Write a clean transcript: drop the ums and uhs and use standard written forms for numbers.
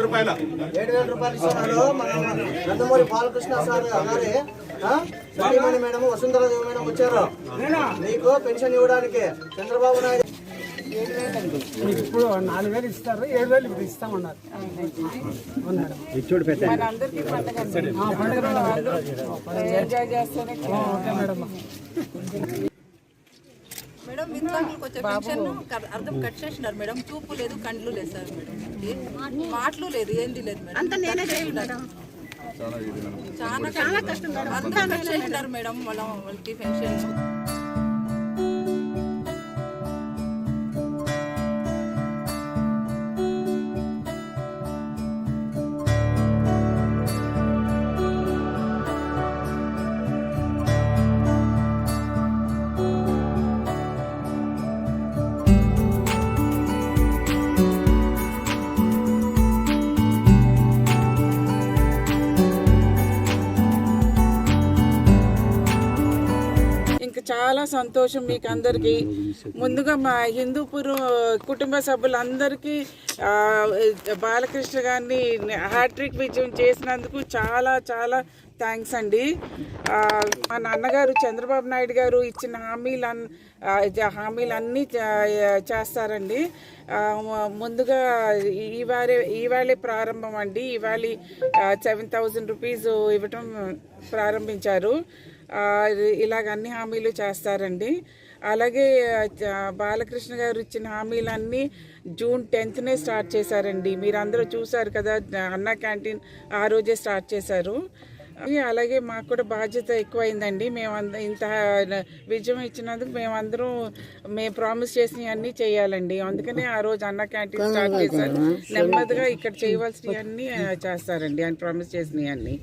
రూపాయలు ఇస్తున్నారు మన నందమూరి బాలకృష్ణ సార్ గారి సతీమణి మేడం వసుంధరాదేవి మేడం వచ్చారు మీకు పెన్షన్ ఇవ్వడానికి. చంద్రబాబు నాయుడు ఇప్పుడు 4,000 ఇస్తారు, 7,000 ఇప్పుడు ఇస్తామన్నారు. మేడం వికలాంగులకు వచ్చే పెన్షన్ అర్థం కట్ చేసినారు మేడం. చూపు లేదు, కండ్లు లేదు సార్ మేడం, మాటలు లేదు, ఏంది లేదు మేడం. చాలా కష్టం అర్థం కట్ చేసినారు మేడం వాళ్ళకి పెన్షన్. చాలా సంతోషం మీకు అందరికీ. ముందుగా మా హిందూపూర్ కుటుంబ సభ్యులందరికీ బాలకృష్ణ గారిని హ్యాట్రిక్ విజయం చేసినందుకు చాలా చాలా థ్యాంక్స్ అండి. మా నాన్నగారు చంద్రబాబు నాయుడు గారు ఇచ్చిన హామీలన్నీ చేస్తారండి. ముందుగా ఈవేళ ప్రారంభం అండి. ఈవేళ 7,000 రూపీస్ ఇవ్వటం ప్రారంభించారు. ఇలాగ అన్ని హామీలు చేస్తారండి. అలాగే బాలకృష్ణ గారు ఇచ్చిన హామీలన్నీ జూన్ 10నే స్టార్ట్ చేశారండి. మీరు అందరూ చూసారు కదా, అన్నా క్యాంటీన్ ఆ రోజే స్టార్ట్ చేశారు. అలాగే మాకు కూడా బాధ్యత ఎక్కువైందండి. ఇంత విజయం ఇచ్చినందుకు మేము ప్రామిస్ చేసినవన్నీ చేయాలండి. అందుకనే ఆ రోజు అన్నా క్యాంటీన్ స్టార్ట్ చేశారు. నెమ్మదిగా ఇక్కడ చేయవలసినవన్నీ చేస్తారండి ఆయన ప్రామిస్ చేసినవన్నీ.